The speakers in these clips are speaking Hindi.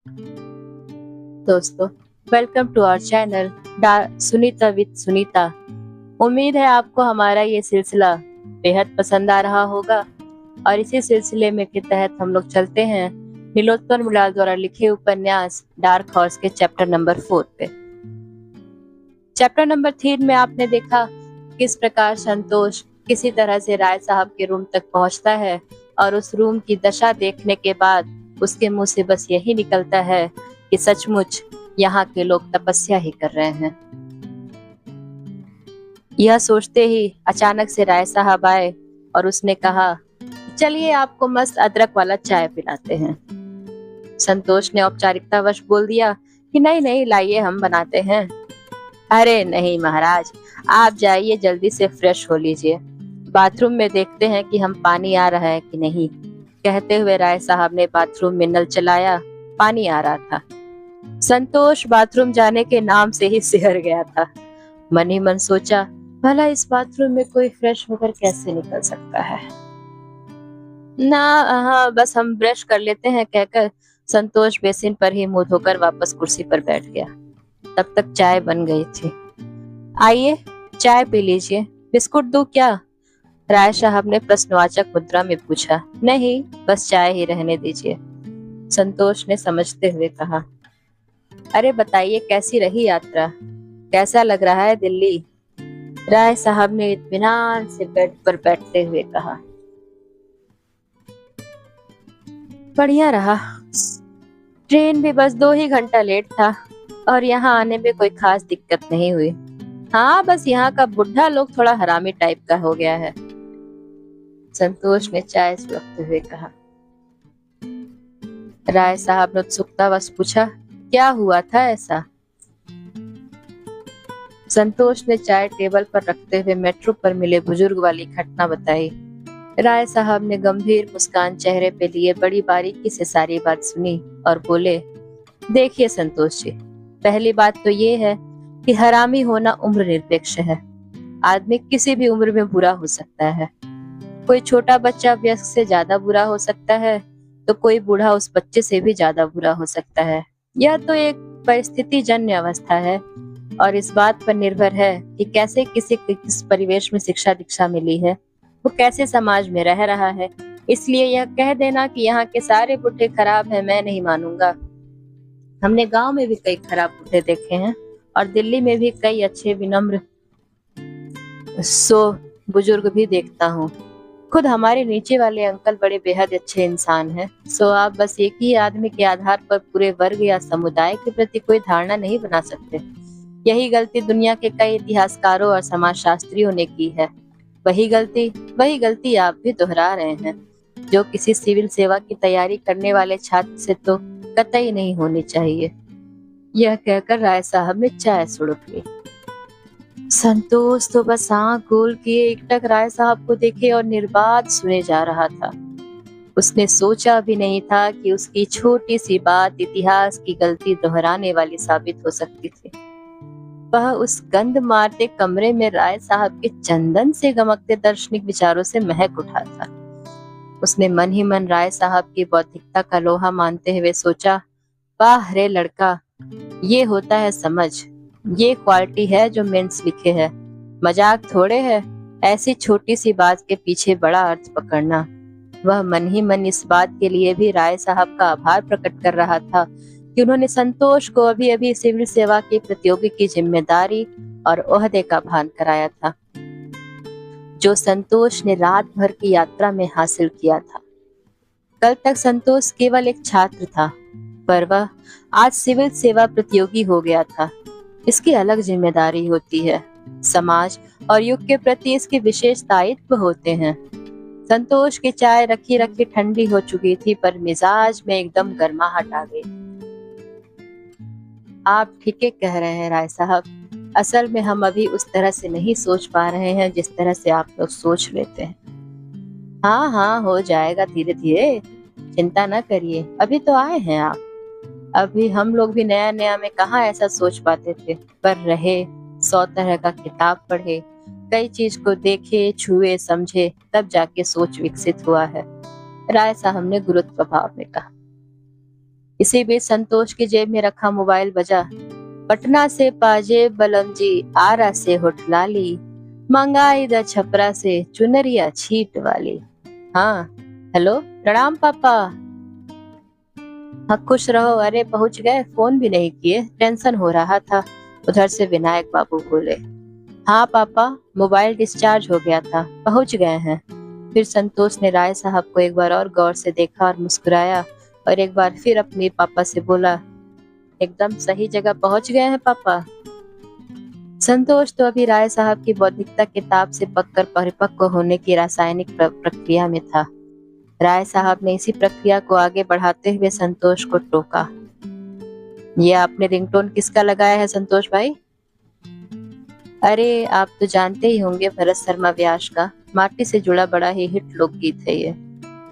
दोस्तों, welcome to our channel Sunita with Sunita. उम्मीद है आपको हमारा ये सिलसिला बेहद पसंद आ रहा होगा और इसी सिलसिले में के तहत हम लोग चलते हैं नीलोत्पल मुलाल द्वारा लिखे उपन्यास डार्क हॉर्स के चैप्टर नंबर 4 पे। चैप्टर नंबर 3 में आपने देखा किस प्रकार संतोष किसी तरह से राय साहब के रूम तक पहुंचता है और उस रूम की दशा देखने के बाद उसके मुंह से बस यही निकलता है कि सचमुच यहाँ के लोग तपस्या ही कर रहे हैं। यह सोचते ही अचानक से राय साहब आए और उसने कहा, चलिए आपको मस्त अदरक वाला चाय पिलाते हैं। संतोष ने औपचारिकतावश बोल दिया कि नहीं नहीं लाइए, हम बनाते हैं। अरे नहीं महाराज, आप जाइए, जल्दी से फ्रेश हो लीजिए, बाथरूम में देखते हैं कि हम पानी आ रहा है कि नहीं। कहते हुए राय साहब ने बाथरूम में नल चलाया। पानी आ रहा था। संतोष बाथरूम जाने के नाम से ही सिहर गया था। मन ही मन सोचा, भला इस बाथरूम में कोई फ्रेश होकर कैसे निकल सकता है ना। हाँ, बस हम ब्रश कर लेते हैं कहकर संतोष बेसिन पर ही मुंह धोकर वापस कुर्सी पर बैठ गया। तब तक चाय बन गई थी। आइए चाय पी लीजिए, बिस्कुट दूं क्या? राय साहब ने प्रश्नवाचक मुद्रा में पूछा। नहीं, बस चाय ही रहने दीजिए, संतोष ने समझते हुए कहा। अरे बताइए, कैसी रही यात्रा, कैसा लग रहा है दिल्ली? राय साहब ने इत्मीनान से बेड पर बैठते हुए कहा। बढ़िया रहा, ट्रेन भी बस 2 ही घंटा लेट था और यहाँ आने में कोई खास दिक्कत नहीं हुई। हाँ, बस यहाँ का बुढ़ा लोग थोड़ा हरामी टाइप का हो गया है, संतोष ने चाय सुलगते हुए कहा। राय साहब ने उत्सुकतावश पूछा, क्या हुआ था ऐसा? संतोष ने चाय टेबल पर रखते हुए मेट्रो पर मिले बुजुर्ग वाली घटना बताई। राय साहब ने गंभीर मुस्कान चेहरे पे लिए बड़ी बारीकी से सारी बात सुनी और बोले, देखिए संतोष जी, पहली बात तो ये है कि हरामी होना उम्र निरपेक्ष है। आदमी किसी भी उम्र में बुरा हो सकता है। कोई छोटा बच्चा वयस्क से ज्यादा बुरा हो सकता है तो कोई बूढ़ा उस बच्चे से भी ज्यादा बुरा हो सकता है। यह तो एक परिस्थिति जन्य अवस्था है और इस बात पर निर्भर है कि कैसे किस परिवेश में शिक्षा दीक्षा मिली है, वो कैसे समाज में रह रहा है। इसलिए यह कह देना कि यहाँ के सारे बुढ़े खराब हैं, मैं नहीं मानूंगा। हमने गांव में भी कई खराब बुढ़े देखे हैं और दिल्ली में भी कई अच्छे विनम्र बुजुर्ग भी देखता हूँ। खुद हमारे नीचे वाले अंकल बड़े बेहद अच्छे इंसान हैं। आप बस एक ही आदमी के आधार पर पूरे वर्ग या समुदाय के प्रति कोई धारणा नहीं बना सकते। यही गलती दुनिया के कई इतिहासकारों और समाजशास्त्रियों ने की है। वही गलती आप भी दोहरा रहे हैं, जो किसी सिविल सेवा की तैयारी करने वाले छात्र से तो कतई नहीं होनी चाहिए। यह कहकर राय साहब ने चाय सुड़क ली। संतोष तो बस आंख गोल किए एकटक राय साहब को देखे और निर्बाध सुने जा रहा था। उसने सोचा भी नहीं था कि उसकी छोटी सी बात इतिहास की गलती दोहराने वाली साबित हो सकती थी। वह उस गंध मारते कमरे में राय साहब के चंदन से गमकते दार्शनिक विचारों से महक उठा था। उसने मन ही मन राय साहब की बौद्धिकता का लोहा मानते हुए सोचा, वाह रे लड़का, ये होता है समझ, ये क्वालिटी है जो मेंस लिखे है। मजाक थोड़े है ऐसी छोटी सी बात के पीछे बड़ा अर्थ पकड़ना। वह मन ही मन इस बात के लिए भी राय साहब का आभार प्रकट कर रहा था कि उन्होंने संतोष को अभी अभी सिविल सेवा की प्रतियोगी की जिम्मेदारी और ओहदे का भान कराया था, जो संतोष ने रात भर की यात्रा में हासिल किया था। कल तक संतोष केवल एक छात्र था, पर वह आज सिविल सेवा प्रतियोगी हो गया था। इसकी अलग जिम्मेदारी होती है, समाज और युग के प्रति इसके विशेष दायित्व होते हैं। संतोष की चाय रखी रखी ठंडी हो चुकी थी, पर मिजाज में एकदम गर्माहट आ गई। आप ठीक कह रहे हैं राय साहब, असल में हम अभी उस तरह से नहीं सोच पा रहे हैं जिस तरह से आप लोग सोच लेते हैं। हाँ हाँ, हो जाएगा धीरे धीरे, चिंता न करिए। अभी तो आए हैं आप, अभी हम लोग भी नया नया में कहाँ ऐसा सोच पाते थे, पर रहे, 100 तरह का किताब पढ़े, कई चीज को देखे छुए समझे, तब जाके सोच विकसित हुआ है, राय साहब ने गुरुत्व भाव में कहा। इसी बीच संतोष की जेब में रखा मोबाइल बजा। पटना से पाजेब बलमजी, आरा से होठलाली, मंगाई द छपरा से चुनरिया छीट वाली। हाँ, हेलो, प्रणाम पापा। हाँ, खुश रहो। अरे पहुंच गए, फोन भी नहीं किए, टेंशन हो रहा था। उधर से विनायक बाबू बोले। हाँ पापा, मोबाइल डिस्चार्ज हो गया था, पहुंच गए हैं। फिर संतोष ने राय साहब को एक बार और गौर से देखा और मुस्कुराया, और एक बार फिर अपने पापा से बोला, एकदम सही जगह पहुंच गए हैं पापा। संतोष तो अभी राय साहब की बौद्धिकता किताब से पककर परिपक्व होने की रासायनिक प्रक्रिया में था। राय साहब ने इसी प्रक्रिया को आगे बढ़ाते हुए संतोष को टोका। ये आपने रिंगटोन किसका लगाया है संतोष भाई? अरे आप तो जानते ही होंगे, भरत शर्मा व्यास का माटी से जुड़ा बड़ा ही हिट लोकगीत है ये,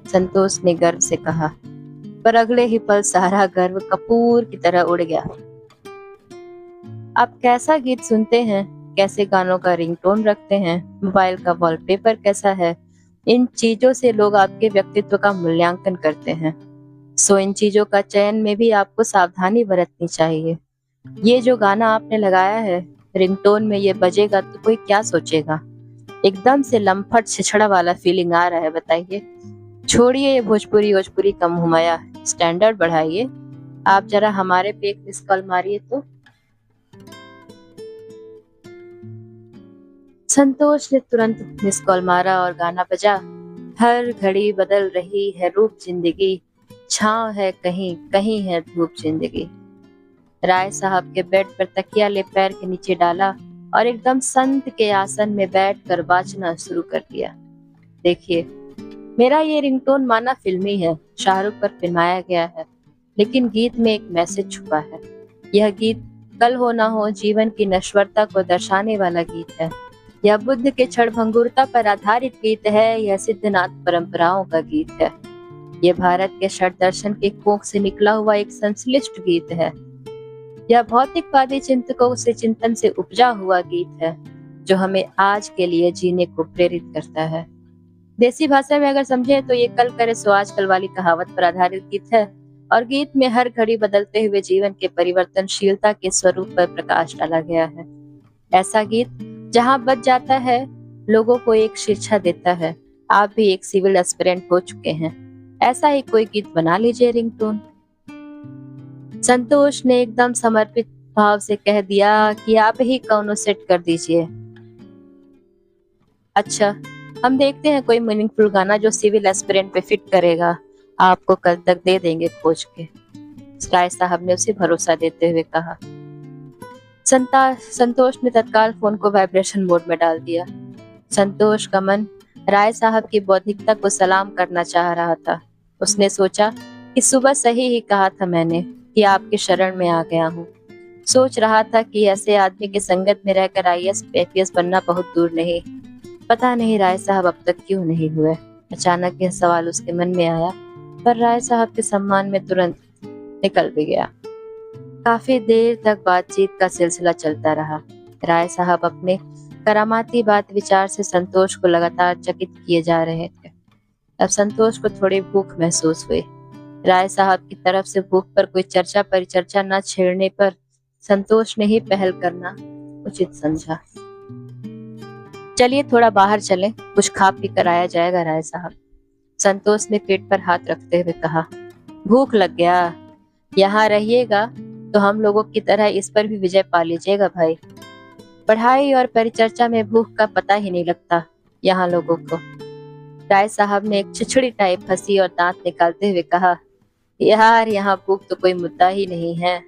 संतोष ने गर्व से कहा। पर अगले ही पल सारा गर्व कपूर की तरह उड़ गया। आप कैसा गीत सुनते हैं, कैसे गानों का रिंगटोन रखते हैं, मोबाइल का वॉलपेपर कैसा है, इन चीजों से लोग आपके व्यक्तित्व का मूल्यांकन करते हैं। सो इन चीजों का चयन में भी आपको सावधानी बरतनी चाहिए। ये जो गाना आपने लगाया है, रिंगटोन में ये बजेगा तो कोई क्या सोचेगा? एकदम से लम्फट छिछड़ा वाला फीलिंग आ रहा है, बताइए। छोड़िए ये भोजपुरी भोजपुरी कम हुमाया, स्टैंडर्ड बढ़ाइए। आप जरा हमारे पे एक मिस कॉल मारिए तो। संतोष ने तुरंत मिस कॉल मारा और गाना बजा। हर घड़ी बदल रही है रूप जिंदगी, छांव है कहीं कहीं है धूप जिंदगी। राय साहब के बेड पर तकिया ले पैर के नीचे डाला और एकदम संत के आसन में बैठकर वाचना शुरू कर दिया। देखिए, मेरा ये रिंगटोन माना फिल्मी है, शाहरुख पर फिल्माया गया है, लेकिन गीत में एक मैसेज छुपा है। यह गीत कल हो ना हो जीवन की नश्वरता को दर्शाने वाला गीत है। यह बुद्ध के क्षणभंगुरता पर आधारित गीत है। यह सिद्धनाथ परंपराओं का गीत है। यह भारत के षट दर्शन के कोख से निकला हुआ एक संश्लिष्ट गीत है। यह भौतिकवादी चिंतकों से चिंतन से उपजा हुआ गीत है, जो हमें आज के लिए जीने को प्रेरित करता है। देसी भाषा में अगर समझे तो ये कल करे सो आजकल वाली कहावत पर आधारित गीत है, और गीत में हर घड़ी बदलते हुए जीवन के परिवर्तनशीलता के स्वरूप पर प्रकाश डाला गया है। ऐसा गीत जहाँ बज जाता है, लोगों को एक शिक्षा देता है। आप भी एक सिविल एस्पिरेंट हो चुके हैं, ऐसा ही कोई गीत बना लीजिए रिंगटोन। संतोष ने एकदम समर्पित भाव से कह दिया कि आप ही कौनो सेट कर दीजिए। अच्छा, हम देखते हैं कोई मीनिंगफुल गाना जो सिविल एस्पिरेंट पे फिट करेगा। आपको कल तक दे देंगे खोज के, राय साहब ने उसे भरोसा देते हुए कहा। संतोष ने तत्काल फोन को वाइब्रेशन मोड में डाल दिया। संतोष का मन राय साहब की बौद्धिकता को सलाम करना चाह रहा था। उसने सोचा कि सुबह सही ही कहा था मैंने कि आपके शरण में आ गया हूँ। सोच रहा था कि ऐसे आदमी के संगत में रहकर IAS IPS बनना बहुत दूर नहीं। पता नहीं राय साहब अब तक क्यों नहीं हुए। अचानक यह सवाल उसके मन में आया, पर राय साहब के सम्मान में तुरंत निकल भी गया। काफी देर तक बातचीत का सिलसिला चलता रहा। राय साहब अपने करामाती बात विचार से संतोष को लगातार चकित किए जा रहे थे। अब संतोष को थोड़ी भूख महसूस हुई। राय साहब की तरफ से भूख पर कोई चर्चा परिचर्चा न छेड़ने पर संतोष ने ही पहल करना उचित समझा। चलिए थोड़ा बाहर चलें, कुछ खा पी कर आया जाएगा राय साहब, संतोष ने पेट पर हाथ रखते हुए कहा। भूख लग गया? यहाँ रहिएगा तो हम लोगों की तरह इस पर भी विजय पा लीजिएगा भाई। पढ़ाई और परिचर्चा में भूख का पता ही नहीं लगता यहाँ लोगों को। राय साहब ने एक छिछड़ी टाइप हंसी और दांत निकालते हुए कहा, यार यहाँ भूख तो कोई मुद्दा ही नहीं है।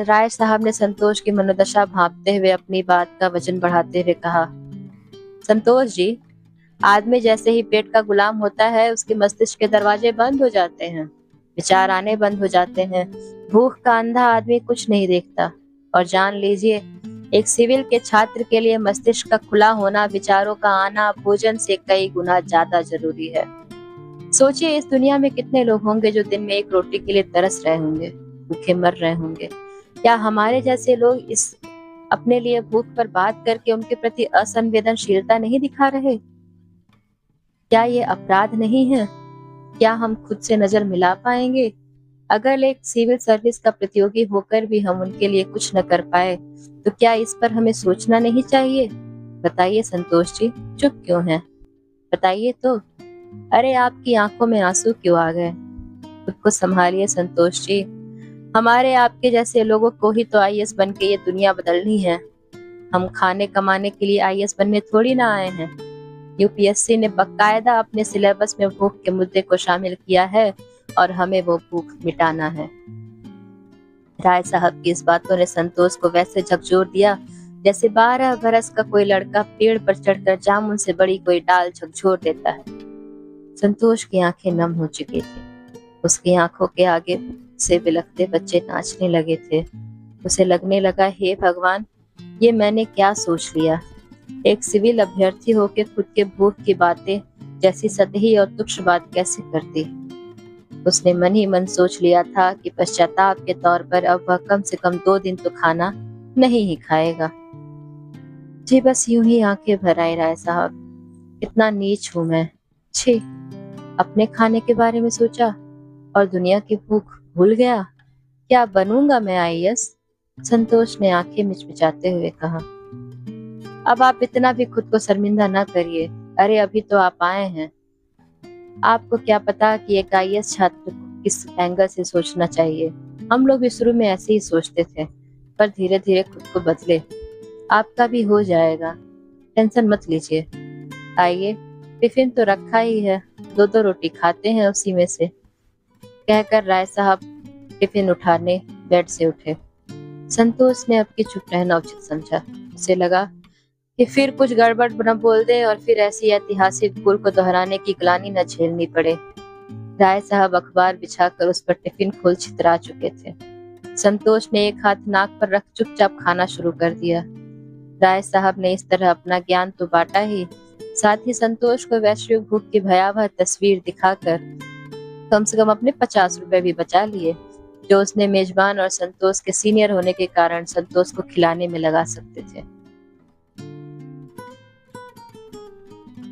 राय साहब ने संतोष की मनोदशा भांपते हुए अपनी बात का वजन बढ़ाते हुए कहा, संतोष जी, आदमी जैसे ही पेट का गुलाम होता है, उसके मस्तिष्क के दरवाजे बंद हो जाते हैं, विचार आने बंद हो जाते हैं। भूख का अंधा आदमी कुछ नहीं देखता। और जान लीजिए, एक सिविल के छात्र के लिए मस्तिष्क का खुला होना, विचारों का आना भोजन से कई गुना ज्यादा जरूरी है। सोचिए, इस दुनिया में कितने लोग होंगे जो दिन में एक रोटी के लिए तरस रहे होंगे, भूखे मर रहे होंगे। क्या हमारे जैसे लोग इस अपने लिए भूख पर बात करके उनके प्रति असंवेदनशीलता नहीं दिखा रहे? क्या ये अपराध नहीं है? क्या हम खुद से नजर मिला पाएंगे? अगर एक सिविल सर्विस का प्रतियोगी होकर भी हम उनके लिए कुछ न कर पाए, तो क्या इस पर हमें सोचना नहीं चाहिए? बताइए संतोष जी, चुप क्यों हैं? बताइए तो। अरे आपकी आंखों में आंसू क्यों आ गए? खुद को संभालिए संतोष जी। हमारे आपके जैसे लोगों को ही तो आईएएस बन के ये दुनिया बदलनी है। हम खाने कमाने के लिए आईएएस बनने थोड़ी ना आए हैं। यूपीएससी ने बकायदा अपने सिलेबस में भूख के मुद्दे को शामिल किया है और हमें वो भूख मिटाना है। राय साहब की इस बातों ने संतोष को वैसे झकझोर दिया जैसे 12 बरस का कोई लड़का पेड़ पर चढ़कर जामुन से बड़ी कोई डाल झकझोर देता है। संतोष की आंखें नम हो चुकी थी। उसकी आंखों के आगे से बिलखते बच्चे नाचने लगे थे। उसे लगने लगा, हे भगवान, ये मैंने क्या सोच लिया। एक सिविल अभ्यर्थी होकर खुद के भूख की बातें जैसी सतही और तुच्छ बात कैसे करती। उसने मन ही मन सोच लिया था कि पश्चाताप के तौर पर अब वह कम से कम 2 दिन तो खाना नहीं ही खाएगा। जी बस यूं ही आंखें भर आई राय साहब। कितना नीच हूं मैं। छी, अपने खाने के बारे में सोचा और दुनिया की भूख भूल गया। क्या बनूंगा मैं आईएएस? संतोष ने आंखें मिचमिचाते हुए कहा। अब आप इतना भी खुद को शर्मिंदा ना करिए। अरे अभी तो आप आए हैं। आपको क्या पता कि एक आईएएस छात्र को किस एंगल से सोचना चाहिए। हम लोग भी शुरू में ऐसे ही सोचते थे, पर धीरे धीरे खुद को बदले। आपका भी हो जाएगा, टेंशन मत लीजिए। आइए, टिफिन तो रखा ही है, 2 रोटी खाते हैं उसी में से। कहकर राय साहब टिफिन उठाने बेड से उठे। संतोष ने अब की चुप रहना उचित समझा। उसे लगा कि फिर कुछ गड़बड़ न बोल दे और फिर ऐसी ऐतिहासिक भूल को दोहराने की ग्लानि न झेलनी पड़े। राय साहब अखबार बिछाकर उस पर टिफिन खोल छितरा चुके थे। संतोष ने एक हाथ नाक पर रख चुपचाप खाना शुरू कर दिया। राय साहब ने इस तरह अपना ज्ञान तो बांटा ही, साथ ही संतोष को वैश्विक भूख की भयावह तस्वीर दिखाकर कम से कम अपने 50 रुपए भी बचा लिए, जो उसने मेजबान और संतोष के सीनियर होने के कारण संतोष को खिलाने में लगा सकते थे।